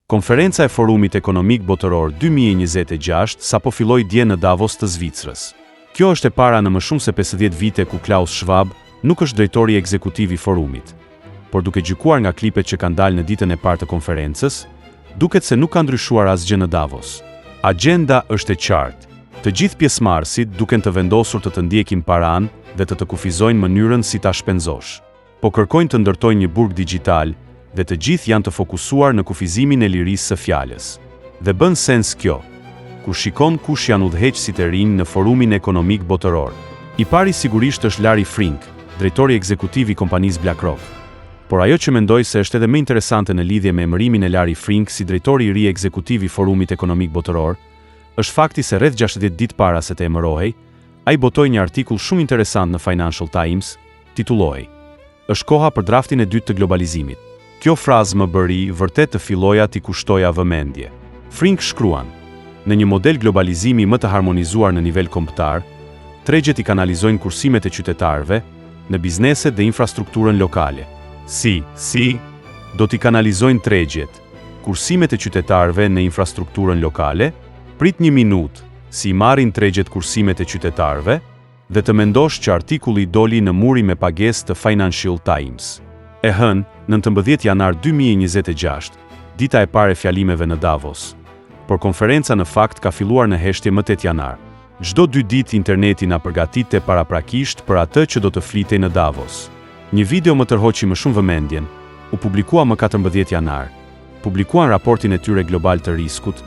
Konferenca e Forumit Ekonomik Botëror 2026 sapo filloi dje në Davos të Zvicrës. Kjo është e para në më shumë se 50 vite ku Klaus Schwab nuk është drejtori ekzekutiv i forumit. Por duke gjykuar nga klipet që kanë dalë në ditën e parë të konferencës, duket se nuk ka ndryshuar asgjë në Davos. Agenda është e qartë. Të gjithë pjesëmarrësit duken të vendosur të ndjekin paran dhe të kufizojnë mënyrën si ta shpenzosh. Po kërkojnë të ndërtojnë një burg digjital dhe të gjithë janë të fokusuar në kufizimin e lirisë së fjalës. Dhe bën sens kjo, kur shikon kush janë udhëheqësit e rinj në Forumin Ekonomik Botëror. I pari sigurisht është Larry Fink, drejtori ekzekutiv i kompanisë BlackRock. Por ajo që mendoj se është edhe më interesante në lidhje me emërimin e Larry Fink si drejtori i ri ekzekutiv i Forumit Ekonomik Botëror, është fakti se rreth 60 ditë para se të emërohej, ai botoi një artikull shumë interesant në Financial Times, titullohej: "Është koha për draftin e dytë të globalizimit." Kjo frazë më bëri vërtet të filloja t'i kushtoja vëmendje. Fink shkruan: "Në një model globalizimi më të harmonizuar në nivel kombëtar, tregjet i kanalizojnë kursimet e qytetarëve në bizneset dhe infrastrukturën lokale. Si do t'i kanalizojnë tregjet, kursimet e qytetarëve në infrastrukturën lokale? Prit një minutë, si marrin tregjet kursimet e qytetarëve?" Dhe të mendosh që artikulli doli në muri me pagesë të Financial Times. E hënë, 19 janar 2026, dita e parë e fjalimeve në Davos. Por konferenca në fakt ka filluar në heshtje më 8 janar. Çdo 2 ditë interneti na përgatitte paraprakisht për atë që do të flitej në Davos. Një video më tërhoqi më shumë vëmendjen, u publikua më 14 janar. Publikuan raportin e tyre global të riskut,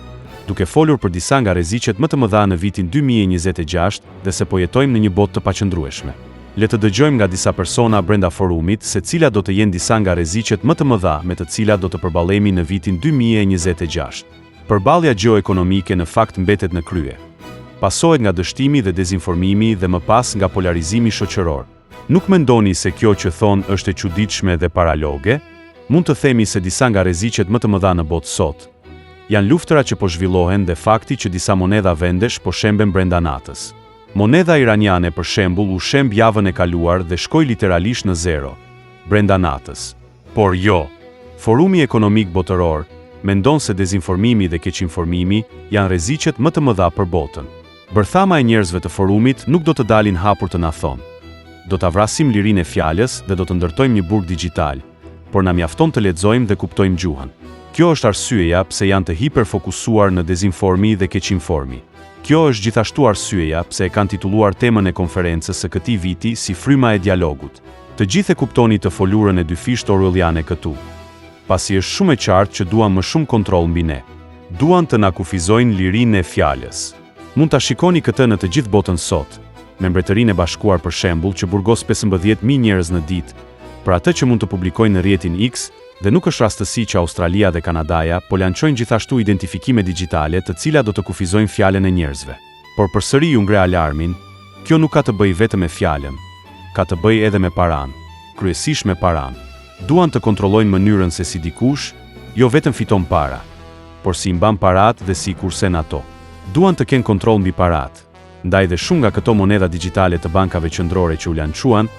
duke folur për disa nga rreziqet më të mëdha në vitin 2026 dhe se po jetojmë në një botë të paqëndrueshme. Le të dëgjojmë nga disa persona brenda forumit se cilat do të jenë disa nga rreziqet më të mëdha me të cilat do të përballemi në vitin 2026. Përballja gjeoekonomike në fakt mbetet në krye. Pasohet nga dështimi dhe dezinformimi dhe më pas nga polarizimi shoqëror. Nuk mendoni se kjo që thon është e çuditshme dhe paraloge? Mund të themi se disa nga rreziqet më të mëdha në botë sot janë luftëra që po zhvillohen dhe fakti që disa monedha vendesh po shemben brenda natës. Monedha iraniane për shembull u shemb javën e kaluar dhe shkoi literalisht në zero brenda natës. Por jo, Forumi Ekonomik Botëror mendon se dezinformimi dhe keqinformimi janë rreziqet më të mëdha për botën. Bërthama e njerëzve të forumit nuk do të dalin hapur të na thonë: "Do ta vrasim lirinë e fjalës dhe do të ndërtojmë një burg digjital", por na mjafton të lexojmë dhe kuptojmë gjuhën. Kjo është arsyeja pse janë të hiperfokusuar në dezinformi dhe keqinformi. Kjo është gjithashtu arsyeja pse e kanë titulluar temën e konferencës së këtij viti si Fryma e dialogut. Të gjithë e kuptoni të folurën e dyfisht orwelliane këtu. Pasi është shumë e qartë që duan më shumë kontroll mbi ne. Duan të na kufizojnë lirinë e fjalës. Mund ta shikoni këtë në të gjithë botën sot, me Mbretërinë e Bashkuar për shembull që burgos 15.000 njerëz në ditë, për atë që mund të publikojnë në rrjetin X, dhe nuk është rastësi që Australia dhe Kanadaja po lançojnë gjithashtu identifikime digjitale të cilat do të kufizojnë fjalën e njerëzve. Por përsëri ju ngre alarmin, kjo nuk ka të bëjë vetëm me fjalën, ka të bëjë edhe me paran, kryesisht me paran. Duan të kontrollojnë mënyrën se si dikush, jo vetëm fiton para, por si i mban parat dhe si i kursen ato. Duan të kenë kontroll mbi parat. Ndaj dhe shumë nga këto monedha digjitale të bankave qendrore që u lançuan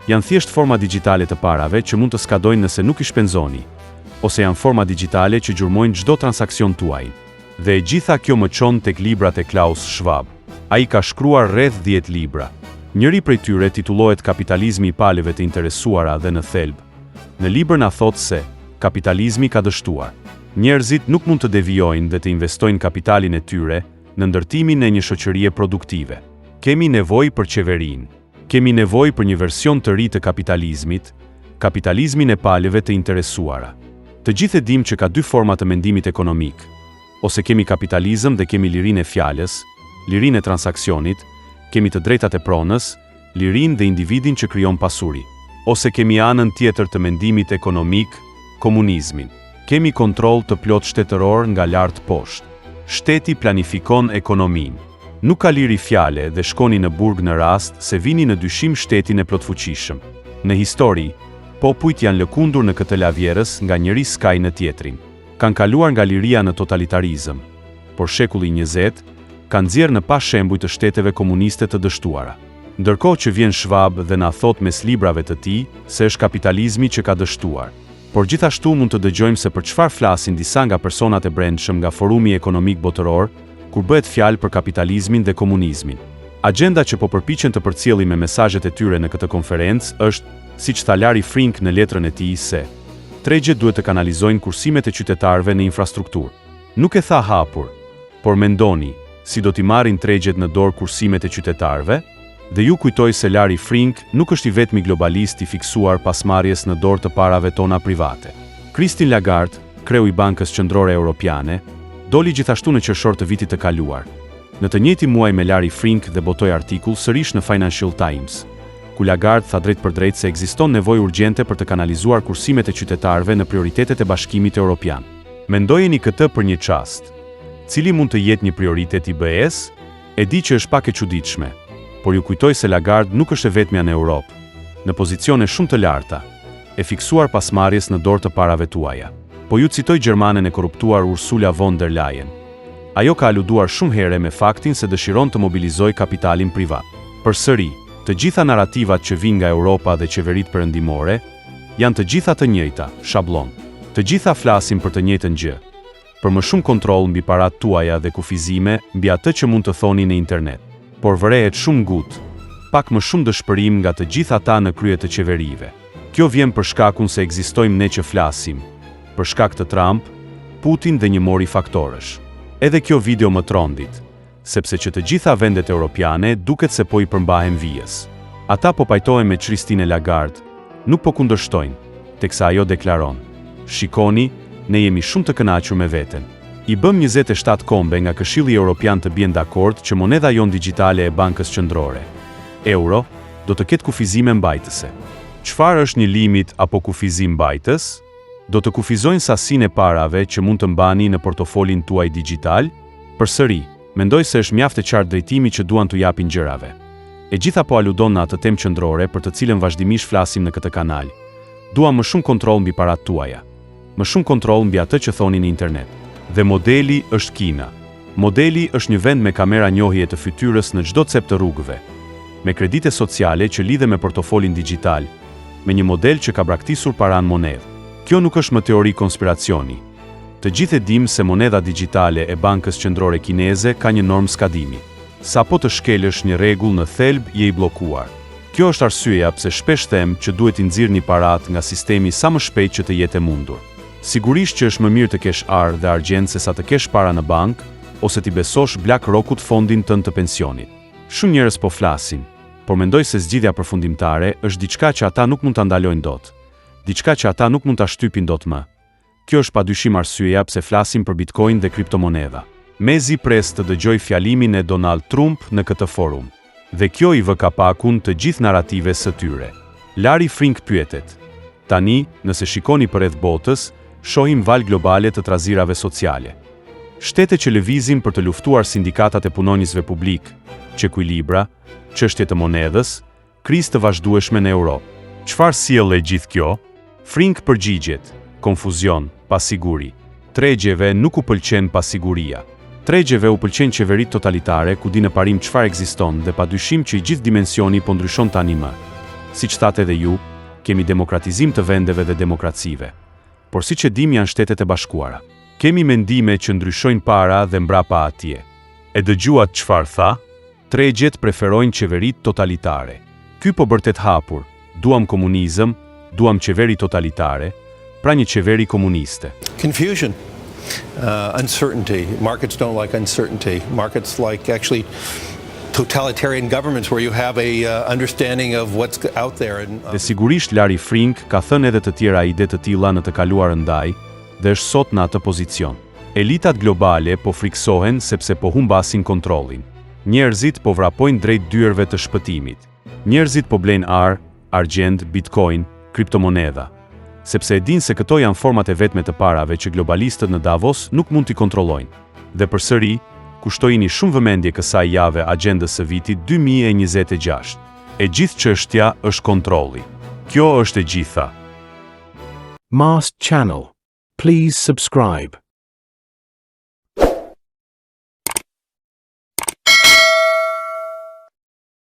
janë thjesht forma digjitale të parave që mund të skadojnë nëse nuk i shpenzoni, ose janë forma digjitale që gjurmojnë çdo transakcion tuaj. Dhe e gjitha kjo më çon tek librat e Klaus Schwab. Ai ka shkruar rreth 10 libra. Njëri prej tyre titullohet Kapitalizmi i palëve të interesuara dhe në thelb. Në libër na thotë se kapitalizmi ka dështuar. Njerëzit nuk mund të devijojnë dhe të investojnë kapitalin e tyre në ndërtimin e një shoqërie produktive. Kemi nevojë për qeverinë. Kemi nevojë për një version të ri të kapitalizmit, kapitalizmin e palëve të interesuara. Të gjithë e dim që ka 2 forma të mendimit ekonomik. Ose kemi kapitalizëm dhe kemi lirinë e fjalës, lirinë e transaksionit, kemi të drejtat e pronës, lirinë dhe individin që krijon pasuri. Ose kemi anën tjetër të mendimit ekonomik, komunizmin. Kemi kontroll të plot shtetëror nga lart poshtë. Shteti planifikon ekonominë. Nuk ka liri fjale dhe shkoni në burg në rast se vini në dyshim shtetin e plotfuqishëm. Në histori, popujt janë lëkundur në këtë lavjerës nga njëri skaj në tjetrin. Kanë kaluar nga liria në totalitarizëm, por shekulli 20 kanë nxjerrë në pa shembuj të shteteve komuniste të dështuara. Ndërkohë që vjen Schwab dhe na thot mes librave të tij se është kapitalizmi që ka dështuar. Por gjithashtu mund të dëgjojmë se për çfarë flasin disa nga personat e brendshëm nga Forumi Ekonomik Botëror, kur bëhet fjalë për kapitalizmin dhe komunizmin. Agenda që po përpiqen të përcjellin me mesazhet e tyre në këtë konferencë është, siç tha Larry Fink në letrën e tij, se tregjet duhet të kanalizojnë kursimet e qytetarëve në infrastrukturë. Nuk e tha hapur, por mendoni, si do t'i marrin tregjet në dorë kursimet e qytetarëve? Dhe ju kujtoj se Larry Fink nuk është i vetmi globalist i fiksuar pas marrjes në dorë të parave tona private. Christine Lagarde, kreu i Bankës Qendrore Europiane, doli gjithashtu në qershor të vitit të kaluar. Në të njëjtin muaj me Larry Fink dhe botoi artikull sërish në Financial Times, ku Lagarde tha drejt për drejt se ekziston nevojë urgjente për të kanalizuar kursimet e qytetarëve në prioritetet e Bashkimit Evropian. Mendojeni këtë për një çast. Cili mund të jetë një prioritet i BE-s? E di që është pak e çuditshme, por ju kujtoj se Lagarde nuk është e vetmja në Europë, në pozicione shumë të larta, e fiksuar pas marrjes në dorë të parave tuaja. Po ju citoj gjermanen e korruptuar Ursula von der Leyen. Ajo ka aluduar shumë herë me faktin se dëshiron të mobilizojë kapitalin privat. Përsëri, të gjitha narrativat që vijnë nga Europa dhe qeveritë perëndimore janë të gjitha të njëjta, shablon. Të gjitha flasin për të njëjtën gjë, për më shumë kontroll mbi paratë tuaja dhe kufizime mbi atë që mund të thoni në internet. Por vërehet shumë gut, pak më shumë dëshpërim nga të gjitha ata në krye të qeverive. Kjo vjen për shkakun se ekzistojmë ne që flasim, për shkak të Trump, Putin dhe një mori faktorësh. Edhe kjo video më trondit, sepse që të gjitha vendet europiane duket se po i përmbahen vijës. Ata po pajtohen me Christine Lagarde, nuk po kundërshtojnë, teksa ajo deklaron: "Shikoni, ne jemi shumë të kënaqur me veten. I bëm 27 kombe nga Këshilli Evropian të bien dakord që monedha jon digjitale e Bankës Qendrore, euro, do të ketë kufizime mbajtëse." Çfarë është një limit apo kufizim mbajtës? Do të kufizojnë sasinë e parave që mund të mbani në portofolin tuaj digjital? Përsëri, mendoj se është mjaft e qartë drejtimi që duan t'u japin gjërave. E gjitha po aludon në atë temë qendrore për të cilën vazhdimisht flasim në këtë kanal. Duam më shumë kontroll mbi paratë tuaja, më shumë kontroll mbi atë që thoni në internet. Dhe modeli është Kina. Modeli është një vend me kamera njohje të fytyrës në çdo cep të rrugëve, me kredite sociale që lidhen me portofolin digjital, me një model që ka braktisur para në monedhë. Kjo nuk është më teori konspiracioni. Të gjithë e dim se monedha digjitale e Bankës Qendrore Kineze ka një normë skadimi. Sa po të shkelësh një rregull në thelb, je i bllokuar. Kjo është arsyeja pse shpesh them që duhet i nxirrni paratë nga sistemi sa më shpejt që të jetë e mundur. Sigurisht që është më mirë të kesh arë dhe argjend se sa të kesh para në bank, ose t'i besosh BlackRockut fondin tënd të pensionit. Shumë njerëz po flasin, por mendoj se zgjidhja përfundimtare është diçka që ata nuk mund ta ndalojnë dot. Diçka që ata nuk mund ta shtypin dot më. Kjo është padyshim arsyeja pse flasim për Bitcoin dhe kriptomonedha. Mezi pres të dëgjoj fjalimin e Donald Trump në këtë forum. Dhe kjo i vë kapakun të gjithë narratives së tyre. Larry Fink pyetet: "Tani, nëse shikoni përreth botës, shohim valë globale të trazirave sociale. Shtete që lëvizin për të luftuar sindikatat e punonjësve publik, çekuilibra, çështje të monedhës, krizë të vazhdueshme në Europë. Çfarë sjell e gjithë kjo?" Fink përgjigjet: "Konfuzion, pasiguri. Tregjeve nuk u pëlqen pasiguria. Tregjeve u pëlqen qeveritë totalitare ku di në parim çfarë ekziston dhe padyshim që i gjithë dimensioni po ndryshon tani më. Siç thatë edhe ju, kemi demokratizim të vendeve dhe demokracive. Por siç e dim janë Shtetet e Bashkuara. Kemi mendime që ndryshojnë para dhe mbrapa atje. E dëgjuat çfarë tha? Tregjet preferojnë qeveritë totalitare. Ky po bërtet hapur. Duam komunizëm, duam qeveri totalitare, pra një qeveri komuniste." Confusion, uncertainty. Markets don't like uncertainty. Markets like actually totalitarian governments where you have a understanding of what's out there. Dhe sigurisht Larry Fink ka thënë edhe të tjera ide të tilla në të kaluarën ndaj, dhe është sot në atë pozicion. Elitat globale po friksohen sepse po humbasin kontrollin. Njerëzit po vrapojnë drejt dyerve të shpëtimit. Njerëzit po blejnë argjend, Bitcoin, kriptomonedha, sepse e din se këto janë format e vetme të parave që globalistët në Davos nuk mund t'i kontrollojnë. Dhe përsëri, kushtojini shumë vëmendje kësaj jave agjendës së vitit 2026. E gjithë çështja është kontrolli. Kjo është e gjitha. Mast Channel. Please subscribe.